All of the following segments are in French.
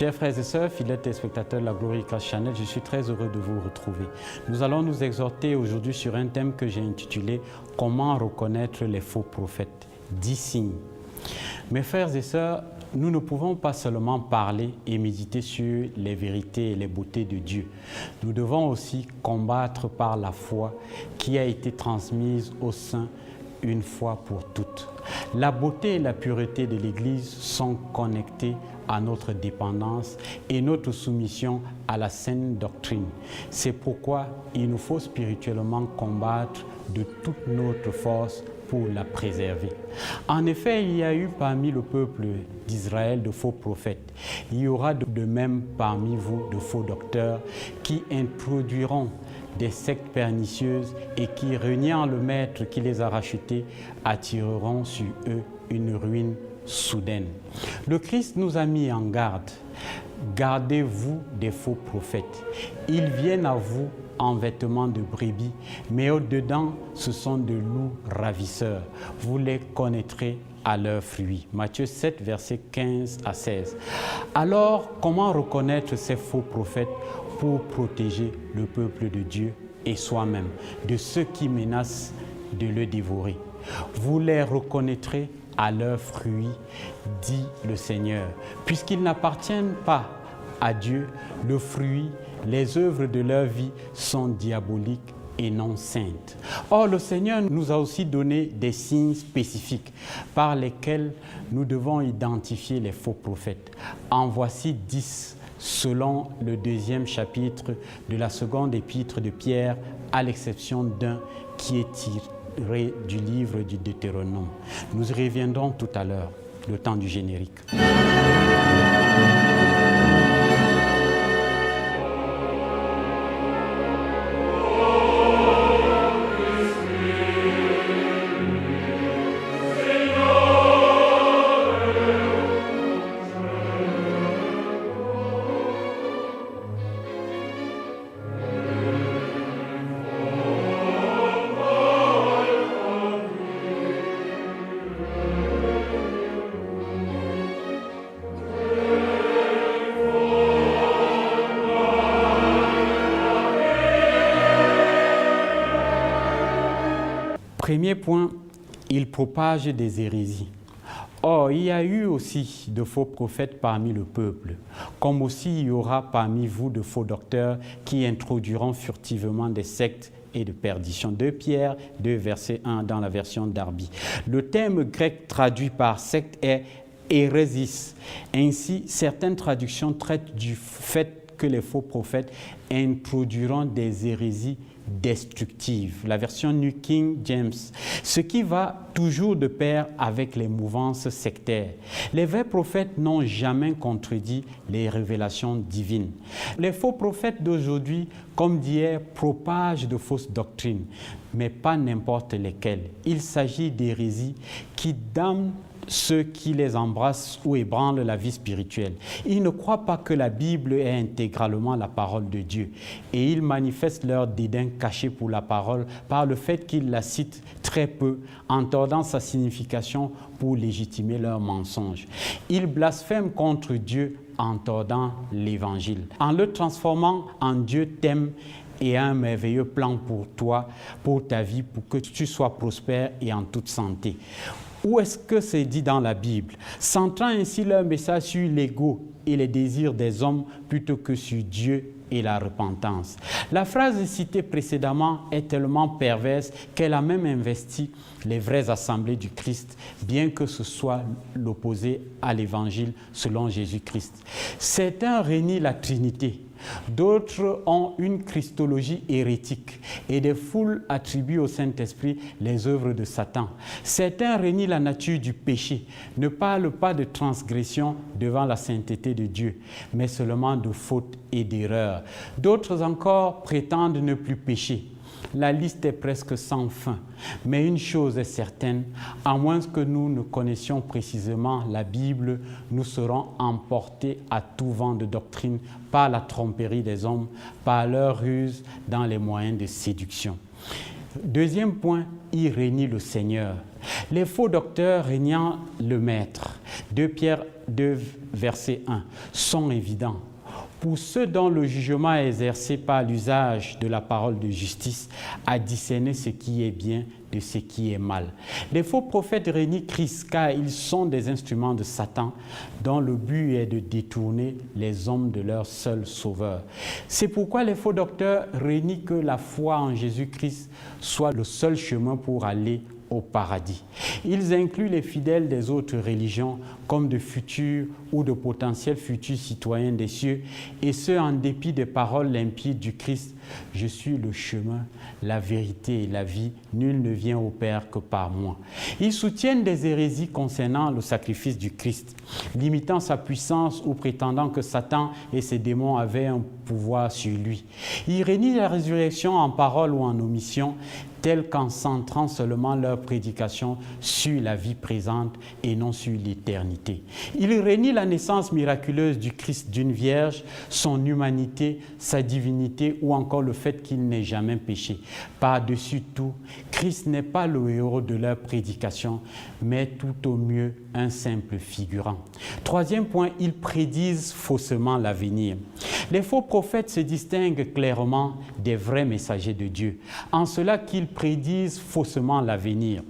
Chers frères et sœurs, fidèles téléspectateurs de la Glorious Channel, je suis très heureux de vous retrouver. Nous allons nous exhorter aujourd'hui sur un thème que j'ai intitulé « Comment reconnaître les faux prophètes ?» 10 signes. Mes frères et sœurs, nous ne pouvons pas seulement parler et méditer sur les vérités et les beautés de Dieu. Nous devons aussi combattre par la foi qui a été transmise aux saints une fois pour toutes. La beauté et la pureté de l'Église sont connectées à notre dépendance et notre soumission à la saine doctrine. C'est pourquoi il nous faut spirituellement combattre de toute notre force pour la préserver. En effet, il y a eu parmi le peuple d'Israël de faux prophètes. Il y aura de même parmi vous de faux docteurs qui introduiront des sectes pernicieuses et qui, reniant le maître qui les a rachetés, attireront sur eux une ruine soudaine. Le Christ nous a mis en garde. Gardez-vous des faux prophètes. Ils viennent à vous en vêtements de brebis, mais au-dedans, ce sont de loups ravisseurs. Vous les connaîtrez à leurs fruits. Matthieu 7, versets 15 à 16. Alors, comment reconnaître ces faux prophètes pour protéger le peuple de Dieu et soi-même de ceux qui menacent de le dévorer? Vous les reconnaîtrez à leurs fruits, dit le Seigneur. Puisqu'ils n'appartiennent pas à Dieu, le fruit, les œuvres de leur vie sont diaboliques et non saintes. Or, le Seigneur nous a aussi donné des signes spécifiques par lesquels nous devons identifier les faux prophètes. En voici 10 selon le 2e chapitre de la seconde épître de Pierre, à l'exception d'un qui est tiré du livre du Deutéronome. Nous y reviendrons tout à l'heure, le temps du générique. Premier point, il propage des hérésies. Or, il y a eu aussi de faux prophètes parmi le peuple, comme aussi il y aura parmi vous de faux docteurs qui introduiront furtivement des sectes et de perdition. 2 Pierre 2, verset 1 dans la version Darby. Le terme grec traduit par secte est hérésis. Ainsi, certaines traductions traitent du fait que les faux prophètes introduiront des hérésies destructive, la version New King James, ce qui va toujours de pair avec les mouvances sectaires. Les vrais prophètes n'ont jamais contredit les révélations divines. Les faux prophètes d'aujourd'hui, comme d'hier, propagent de fausses doctrines, mais pas n'importe lesquelles. Il s'agit d'hérésies qui damnent ceux qui les embrassent ou ébranlent la vie spirituelle. Ils ne croient pas que la Bible est intégralement la parole de Dieu et ils manifestent leur dédain caché pour la parole par le fait qu'ils la citent très peu en tordant sa signification pour légitimer leurs mensonges. Ils blasphèment contre Dieu en tordant l'Évangile, en le transformant en Dieu t'aime et a un merveilleux plan pour toi, pour ta vie, pour que tu sois prospère et en toute santé. Où est-ce que c'est dit dans la Bible? Centrant ainsi leur message sur l'ego et les désirs des hommes plutôt que sur Dieu et la repentance. La phrase citée précédemment est tellement perverse qu'elle a même investi les vraies assemblées du Christ, bien que ce soit l'opposé à l'Évangile selon Jésus-Christ. Certains renient la Trinité. D'autres ont une christologie hérétique et des foules attribuent au Saint-Esprit les œuvres de Satan. Certains renient la nature du péché, ne parlent pas de transgression devant la sainteté de Dieu, mais seulement de fautes et d'erreurs. D'autres encore prétendent ne plus pécher. La liste est presque sans fin, mais une chose est certaine, à moins que nous ne connaissions précisément la Bible, nous serons emportés à tout vent de doctrine par la tromperie des hommes, par leur ruse dans les moyens de séduction. Deuxième point, il régnit le Seigneur. Les faux docteurs régnant le Maître, 2 Pierre 2, verset 1, sont évidents. Pour ceux dont le jugement est exercé par l'usage de la parole de justice, à discerner ce qui est bien de ce qui est mal. Les faux prophètes régnent Christ car ils sont des instruments de Satan dont le but est de détourner les hommes de leur seul sauveur. C'est pourquoi les faux docteurs régnent que la foi en Jésus-Christ soit le seul chemin pour aller au paradis. Ils incluent les fidèles des autres religions comme de futurs ou de potentiels futurs citoyens des cieux, et ce en dépit des paroles limpides du Christ. Je suis le chemin, la vérité et la vie. Nul ne vient au Père que par moi. Ils soutiennent des hérésies concernant le sacrifice du Christ, limitant sa puissance ou prétendant que Satan et ses démons avaient un pouvoir sur lui. Ils renient la résurrection en parole ou en omission, tel qu'en centrant seulement leur prédication sur la vie présente et non sur l'éternité. Ils renient la naissance miraculeuse du Christ d'une vierge, son humanité, sa divinité ou encore le fait qu'il n'ait jamais péché. Par-dessus tout, Christ n'est pas le héros de leur prédication, mais tout au mieux un simple figurant. Troisième point, ils prédisent faussement l'avenir. Les faux prophètes se distinguent clairement des vrais messagers de Dieu, en cela qu'ils prédisent faussement l'avenir.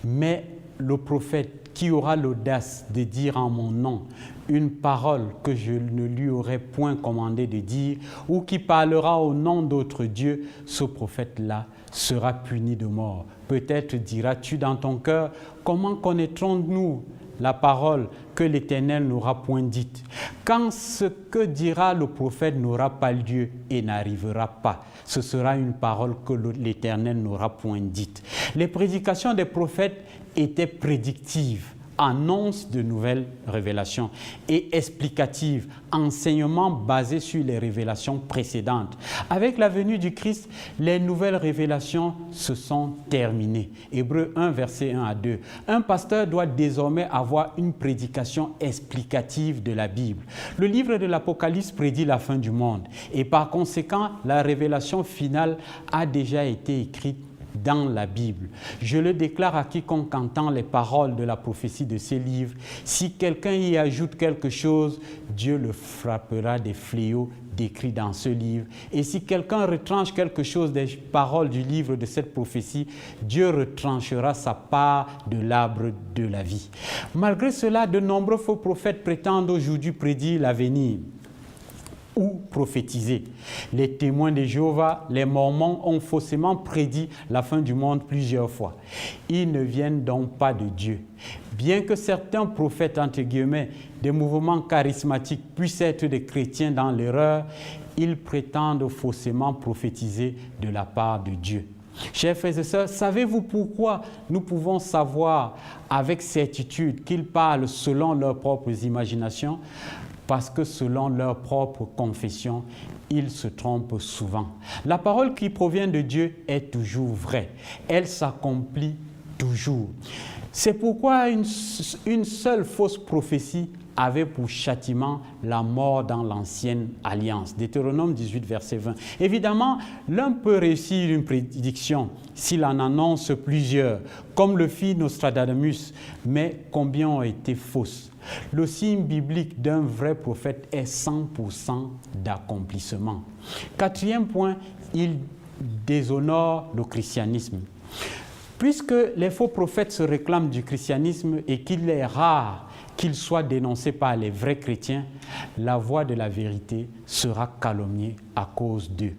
Mais le prophète qui aura l'audace de dire en mon nom une parole que je ne lui aurais point commandé de dire, ou qui parlera au nom d'autres dieux, ce prophète-là sera puni de mort. Peut-être diras-tu dans ton cœur, comment connaîtrons-nous la parole que l'Éternel n'aura point dite, quand ce que dira le prophète n'aura pas lieu et n'arrivera pas. Ce sera une parole que l'Éternel n'aura point dite. Les prédications des prophètes étaient prédictives, annonce de nouvelles révélations, et explicatives, enseignements basés sur les révélations précédentes. Avec la venue du Christ, les nouvelles révélations se sont terminées. Hébreux 1, verset 1 à 2. Un pasteur doit désormais avoir une prédication explicative de la Bible. Le livre de l'Apocalypse prédit la fin du monde, et par conséquent, la révélation finale a déjà été écrite dans la Bible. Je le déclare à quiconque entend les paroles de la prophétie de ces livres. Si quelqu'un y ajoute quelque chose, Dieu le frappera des fléaux décrits dans ce livre. Et si quelqu'un retranche quelque chose des paroles du livre de cette prophétie, Dieu retranchera sa part de l'arbre de la vie. Malgré cela, de nombreux faux prophètes prétendent aujourd'hui prédire l'avenir ou prophétiser. Les témoins de Jéhovah, les Mormons ont faussement prédit la fin du monde plusieurs fois. Ils ne viennent donc pas de Dieu. Bien que certains prophètes, entre guillemets, des mouvements charismatiques puissent être des chrétiens dans l'erreur, ils prétendent faussement prophétiser de la part de Dieu. Chers frères et sœurs, savez-vous pourquoi nous pouvons savoir avec certitude qu'ils parlent selon leurs propres imaginations? Parce que selon leur propre confession, ils se trompent souvent. La parole qui provient de Dieu est toujours vraie. Elle s'accomplit toujours. C'est pourquoi une seule fausse prophétie avait pour châtiment la mort dans l'ancienne alliance. Deutéronome 18, verset 20. Évidemment, l'un peut réussir une prédiction s'il en annonce plusieurs, comme le fit Nostradamus, mais combien ont été fausses? Le signe biblique d'un vrai prophète est 100% d'accomplissement. Quatrième point, il déshonore le christianisme. Puisque les faux prophètes se réclament du christianisme et qu'il est rare qu'ils soient dénoncés par les vrais chrétiens, la voix de la vérité sera calomniée à cause d'eux.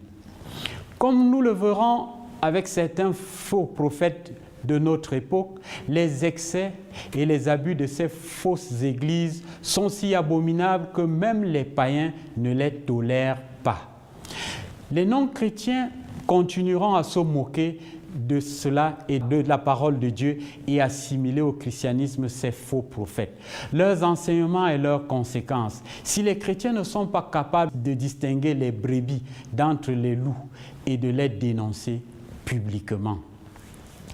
Comme nous le verrons avec certains faux prophètes de notre époque, les excès et les abus de ces fausses églises sont si abominables que même les païens ne les tolèrent pas. Les non-chrétiens continueront à se moquer de cela et de la parole de Dieu et assimiler au christianisme ces faux prophètes, leurs enseignements et leurs conséquences. Si les chrétiens ne sont pas capables de distinguer les brebis d'entre les loups et de les dénoncer publiquement.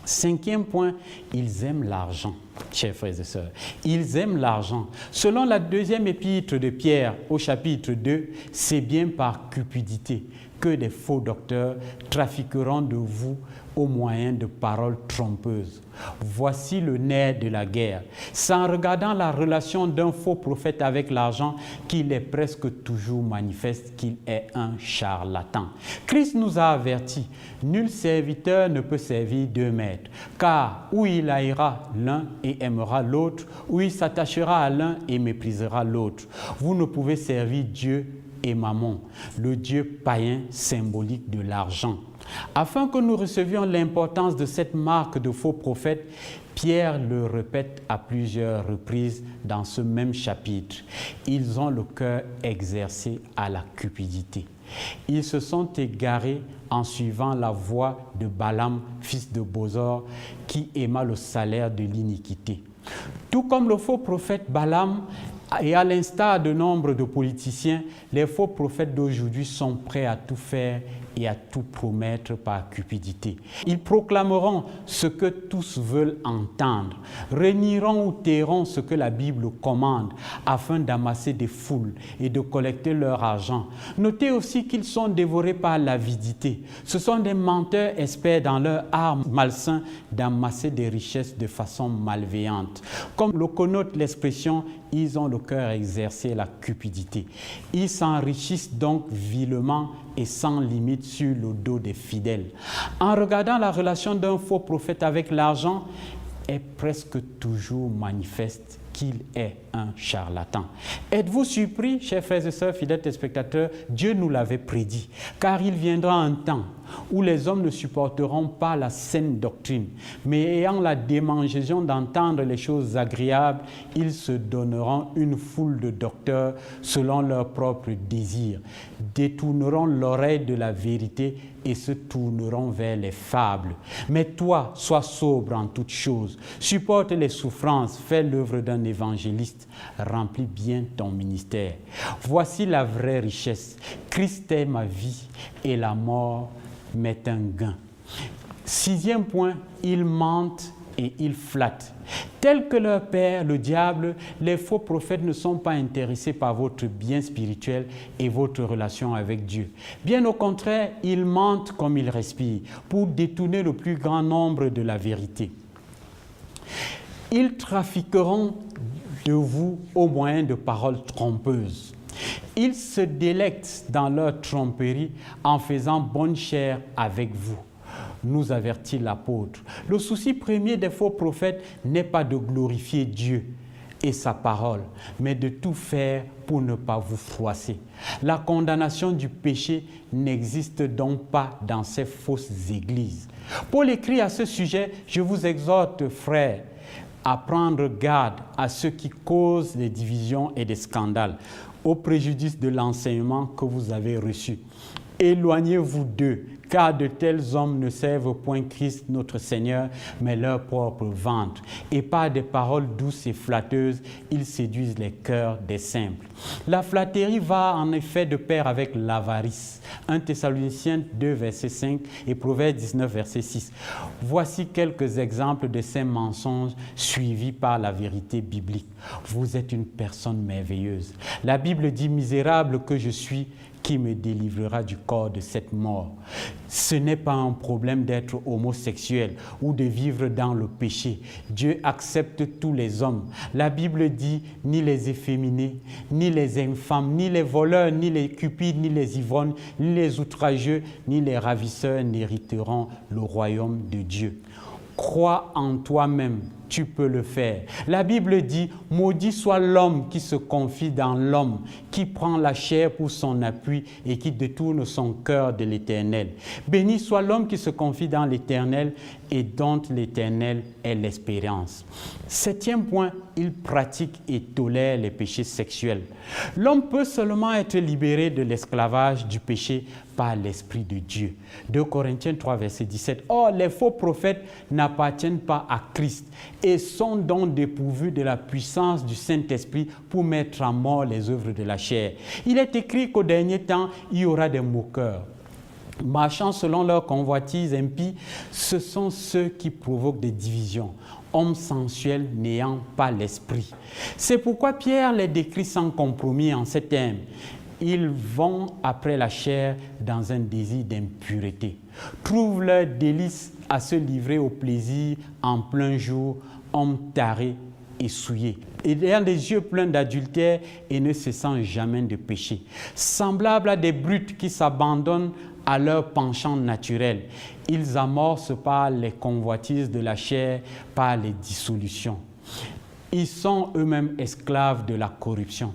Cinquième point, ils aiment l'argent, chers frères et sœurs. Ils aiment l'argent. Selon la deuxième épître de Pierre au chapitre 2, c'est bien par cupidité que des faux docteurs trafiqueront de vous au moyen de paroles trompeuses. Voici le nerf de la guerre. C'est en regardant la relation d'un faux prophète avec l'argent qu'il est presque toujours manifeste qu'il est un charlatan. Christ nous a avertis, nul serviteur ne peut servir deux maîtres, car ou il haïra l'un et aimera l'autre, ou il s'attachera à l'un et méprisera l'autre. Vous ne pouvez servir Dieu et Mammon, le dieu païen symbolique de l'argent. Afin que nous recevions l'importance de cette marque de faux prophètes, Pierre le répète à plusieurs reprises dans ce même chapitre. Ils ont le cœur exercé à la cupidité. Ils se sont égarés en suivant la voie de Balaam, fils de Bosor, qui aima le salaire de l'iniquité. Tout comme le faux prophète Balaam, et à l'instar de nombre de politiciens, les faux prophètes d'aujourd'hui sont prêts à tout faire et à tout promettre par cupidité. Ils proclameront ce que tous veulent entendre, renieront ou tairont ce que la Bible commande afin d'amasser des foules et de collecter leur argent. Notez aussi qu'ils sont dévorés par l'avidité. Ce sont des menteurs experts dans leur art malsain d'amasser des richesses de façon malveillante. Comme le connote l'expression, ils ont le cœur exercé la cupidité. Ils s'enrichissent donc vilement et sans limite sur le dos des fidèles. En regardant la relation d'un faux prophète avec l'argent, est presque toujours manifeste qu'il est un charlatan. Êtes-vous surpris, chers frères et sœurs, fidèles téléspectateurs? Dieu nous l'avait prédit, car il viendra un temps où les hommes ne supporteront pas la saine doctrine, mais ayant la démangeaison d'entendre les choses agréables, ils se donneront une foule de docteurs selon leurs propres désirs, détourneront l'oreille de la vérité et se tourneront vers les fables. Mais toi, sois sobre en toutes choses, supporte les souffrances, fais l'œuvre d'un évangéliste, remplis bien ton ministère. Voici la vraie richesse. Christ est ma vie et la mort m'est un gain. Sixième point, ils mentent et ils flattent. Tels que leur père, le diable, les faux prophètes ne sont pas intéressés par votre bien spirituel et votre relation avec Dieu. Bien au contraire, ils mentent comme ils respirent pour détourner le plus grand nombre de la vérité. Ils trafiqueront de vous au moyen de paroles trompeuses. Ils se délectent dans leur tromperie en faisant bonne chère avec vous, nous avertit l'apôtre. Le souci premier des faux prophètes n'est pas de glorifier Dieu et sa parole, mais de tout faire pour ne pas vous froisser. La condamnation du péché n'existe donc pas dans ces fausses églises. Paul écrit à ce sujet, je vous exhorte, frères, à prendre garde à ceux qui causent des divisions et des scandales, au préjudice de l'enseignement que vous avez reçu. Éloignez-vous d'eux, car de tels hommes ne servent point Christ notre Seigneur, mais leur propre ventre. Et par des paroles douces et flatteuses, ils séduisent les cœurs des simples. La flatterie va en effet de pair avec l'avarice. 1 Thessaloniciens 2, verset 5 et Proverbes 19, verset 6. Voici quelques exemples de ces mensonges suivis par la vérité biblique. Vous êtes une personne merveilleuse. La Bible dit « Misérable que je suis, qui me délivrera du corps de cette mort ?» Ce n'est pas un problème d'être homosexuel ou de vivre dans le péché. Dieu accepte tous les hommes. La Bible dit ni les efféminés, ni les infâmes, ni les voleurs, ni les cupides, ni les ivrognes, ni les outrageux, ni les ravisseurs n'hériteront le royaume de Dieu. Crois en toi-même, tu peux le faire. La Bible dit, maudit soit l'homme qui se confie dans l'homme, qui prend la chair pour son appui et qui détourne son cœur de l'Éternel. Béni soit l'homme qui se confie dans l'Éternel et dont l'Éternel est l'espérance. Septième point, il pratique et tolère les péchés sexuels. L'homme peut seulement être libéré de l'esclavage du péché par l'Esprit de Dieu. 2 Corinthiens 3, verset 17. Or, les faux prophètes n'appartiennent pas à Christ et sont donc dépourvus de la puissance du Saint-Esprit pour mettre à mort les œuvres de la chair. Il est écrit qu'au dernier temps, il y aura des moqueurs. Marchant selon leur convoitise impie, ce sont ceux qui provoquent des divisions, hommes sensuels n'ayant pas l'esprit. C'est pourquoi Pierre les décrit sans compromis en ces termes. Ils vont après la chair dans un désir d'impureté, trouvent leur délice à se livrer au plaisir en plein jour, hommes tarés et souillés, ayant des yeux pleins d'adultère et ne cessant jamais de pécher, semblables à des brutes qui s'abandonnent à leur penchant naturel. Ils amorcent par les convoitises de la chair, par les dissolutions. Ils sont eux-mêmes esclaves de la corruption.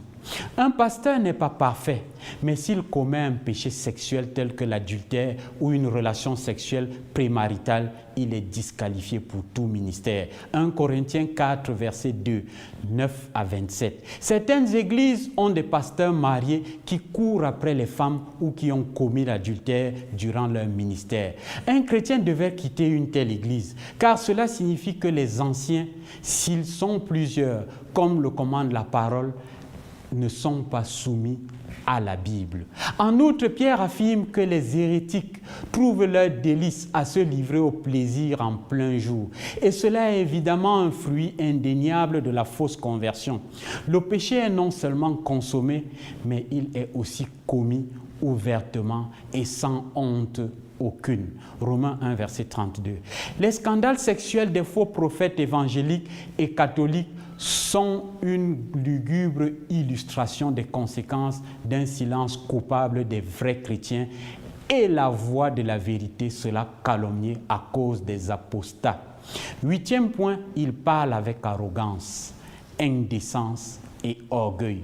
Un pasteur n'est pas parfait, mais s'il commet un péché sexuel tel que l'adultère ou une relation sexuelle prémaritale, il est disqualifié pour tout ministère. 1 Corinthiens 4, verset 2, 9 à 27. Certaines églises ont des pasteurs mariés qui courent après les femmes ou qui ont commis l'adultère durant leur ministère. Un chrétien devait quitter une telle église, car cela signifie que les anciens, s'ils sont plusieurs, comme le commande la parole, ne sont pas soumis à la Bible. En outre, Pierre affirme que les hérétiques trouvent leur délice à se livrer au plaisir en plein jour. Et cela est évidemment un fruit indéniable de la fausse conversion. Le péché est non seulement consommé, mais il est aussi commis ouvertement et sans honte aucune. Romains 1, verset 32. Les scandales sexuels des faux prophètes évangéliques et catholiques sont une lugubre illustration des conséquences d'un silence coupable des vrais chrétiens et la voix de la vérité sera calomniée à cause des apostats. 8e point, il parle avec arrogance, indécence et orgueil.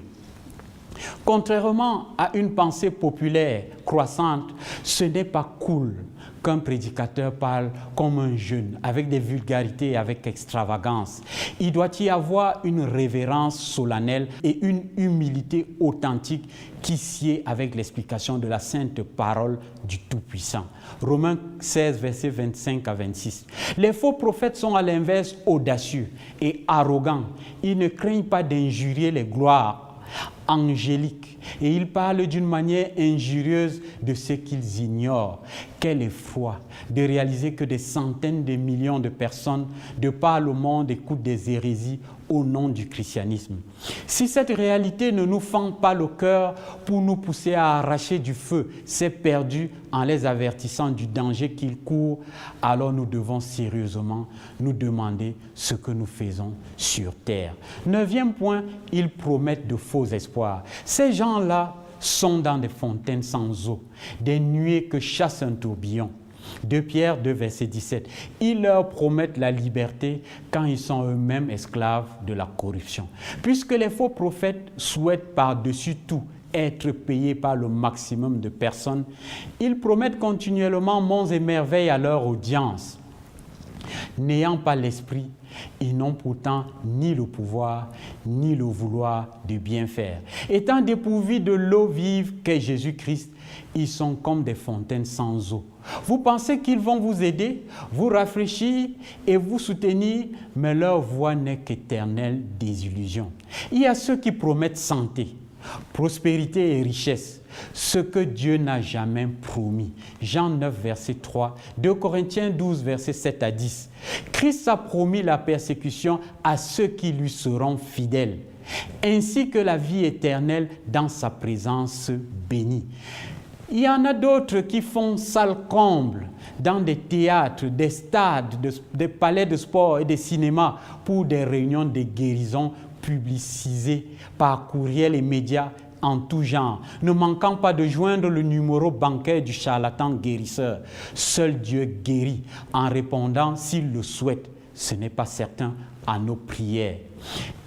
Contrairement à une pensée populaire croissante, ce n'est pas cool qu'un prédicateur parle comme un jeune, avec des vulgarités et avec extravagance. Il doit y avoir une révérence solennelle et une humilité authentique qui sied avec l'explication de la sainte parole du Tout-Puissant. Romains 16, versets 25 à 26. Les faux prophètes sont à l'inverse audacieux et arrogants. Ils ne craignent pas d'injurier les gloires angéliques et ils parlent d'une manière injurieuse de ce qu'ils ignorent. Quel effroi de réaliser que des centaines de millions de personnes de par le monde écoutent des hérésies au nom du christianisme. Si cette réalité ne nous fend pas le cœur pour nous pousser à arracher du feu ces perdus en les avertissant du danger qu'ils courent, alors nous devons sérieusement nous demander ce que nous faisons sur terre. 9e point, ils promettent de faux espoirs. Ces gens-là sont dans des fontaines sans eau, des nuées que chasse un tourbillon. 2 Pierre 2, verset 17. Ils leur promettent la liberté quand ils sont eux-mêmes esclaves de la corruption. Puisque les faux prophètes souhaitent par-dessus tout être payés par le maximum de personnes, ils promettent continuellement monts et merveilles à leur audience. N'ayant pas l'esprit, ils n'ont pourtant ni le pouvoir, ni le vouloir de bien faire. Étant dépourvus de l'eau vive qu'est Jésus-Christ, ils sont comme des fontaines sans eau. Vous pensez qu'ils vont vous aider, vous rafraîchir et vous soutenir, mais leur voix n'est qu'éternelle désillusion. Il y a ceux qui promettent santé, prospérité et richesse, ce que Dieu n'a jamais promis. Jean 9, verset 3, 2 Corinthiens 12, verset 7 à 10. Christ a promis la persécution à ceux qui lui seront fidèles, ainsi que la vie éternelle dans sa présence bénie. Il y en a d'autres qui font salle comble dans des théâtres, des stades, des palais de sport et des cinémas pour des réunions de guérison publicisées par courriel et médias en tout genre, ne manquant pas de joindre le numéro bancaire du charlatan guérisseur. Seul Dieu guérit en répondant s'il le souhaite. Ce n'est pas certain à nos prières.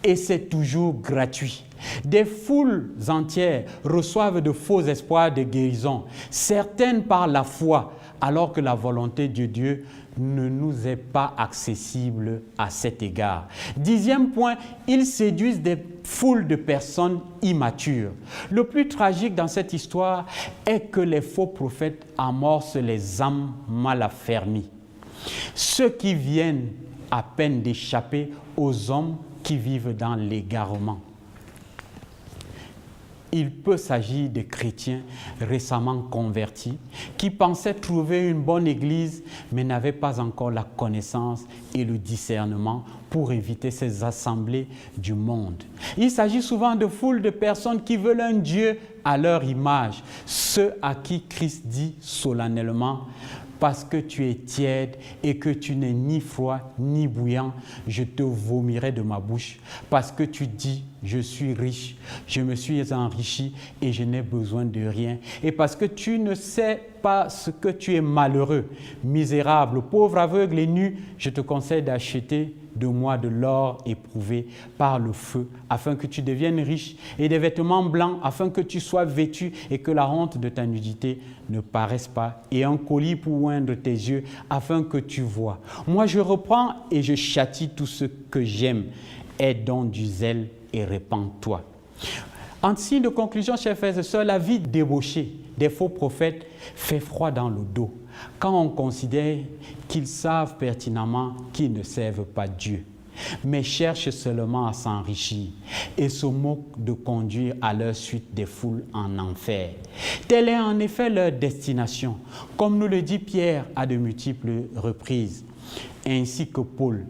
Et c'est toujours gratuit. Des foules entières reçoivent de faux espoirs de guérison, certaines par la foi, alors que la volonté de Dieu ne nous est pas accessible à cet égard. 10e point, ils séduisent des foules de personnes immatures. Le plus tragique dans cette histoire est que les faux prophètes amorcent les âmes mal affermies. Ceux qui viennent à peine d'échapper aux hommes qui vivent dans l'égarement. Il peut s'agir de chrétiens récemment convertis qui pensaient trouver une bonne église mais n'avaient pas encore la connaissance et le discernement pour éviter ces assemblées du monde. Il s'agit souvent de foules de personnes qui veulent un Dieu à leur image, ceux à qui Christ dit solennellement: parce que tu es tiède et que tu n'es ni froid ni bouillant, je te vomirai de ma bouche. Parce que tu dis: je suis riche, je me suis enrichi et je n'ai besoin de rien. Et parce que tu ne sais pas ce que tu es malheureux, misérable, pauvre, aveugle et nu, je te conseille d'acheter de moi de l'or éprouvé par le feu, afin que tu deviennes riche, et des vêtements blancs, afin que tu sois vêtu et que la honte de ta nudité ne paraisse pas, et un collier pour oindre tes yeux, afin que tu vois. Moi, je reprends et je châtie tout ce que j'aime. Aie donc du zèle et répands-toi. En signe de conclusion, chers frères et sœurs, la vie débauchée des faux prophètes fait froid dans le dos quand on considère qu'ils savent pertinemment qu'ils ne servent pas Dieu, mais cherchent seulement à s'enrichir et se moquent de conduire à leur suite des foules en enfer. Telle est en effet leur destination, comme nous le dit Pierre à de multiples reprises, ainsi que Paul.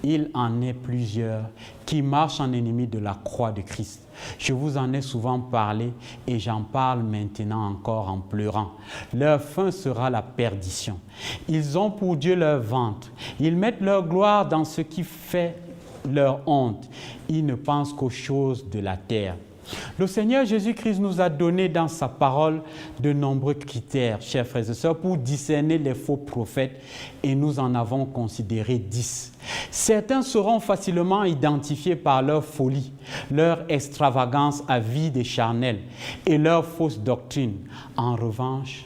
Il en est plusieurs qui marchent en ennemis de la croix de Christ. Je vous en ai souvent parlé et j'en parle maintenant encore en pleurant. Leur fin sera la perdition. Ils ont pour Dieu leur ventre. Ils mettent leur gloire dans ce qui fait leur honte. Ils ne pensent qu'aux choses de la terre. Le Seigneur Jésus-Christ nous a donné dans sa parole de nombreux critères, chers frères et sœurs, pour discerner les faux prophètes, et nous en avons considéré 10. Certains seront facilement identifiés par leur folie, leur extravagance avide et charnelle et leur fausse doctrine. En revanche,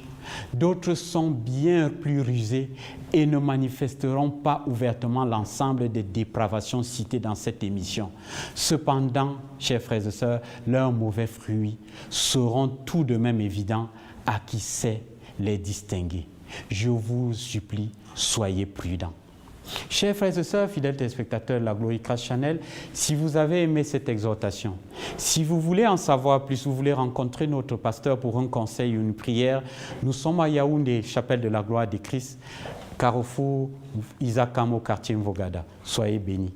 d'autres sont bien plus rusés et ne manifesteront pas ouvertement l'ensemble des dépravations citées dans cette émission. Cependant, chers frères et sœurs, leurs mauvais fruits seront tout de même évidents à qui sait les distinguer. Je vous supplie, soyez prudents. Chers frères et sœurs, fidèles téléspectateurs de la Glorica Channel, si vous avez aimé cette exhortation, si vous voulez en savoir plus, vous voulez rencontrer notre pasteur pour un conseil ou une prière, nous sommes à Yaoundé, chapelle de la gloire de Christ, Carrefour Isakamo, quartier Mvogada. Soyez bénis.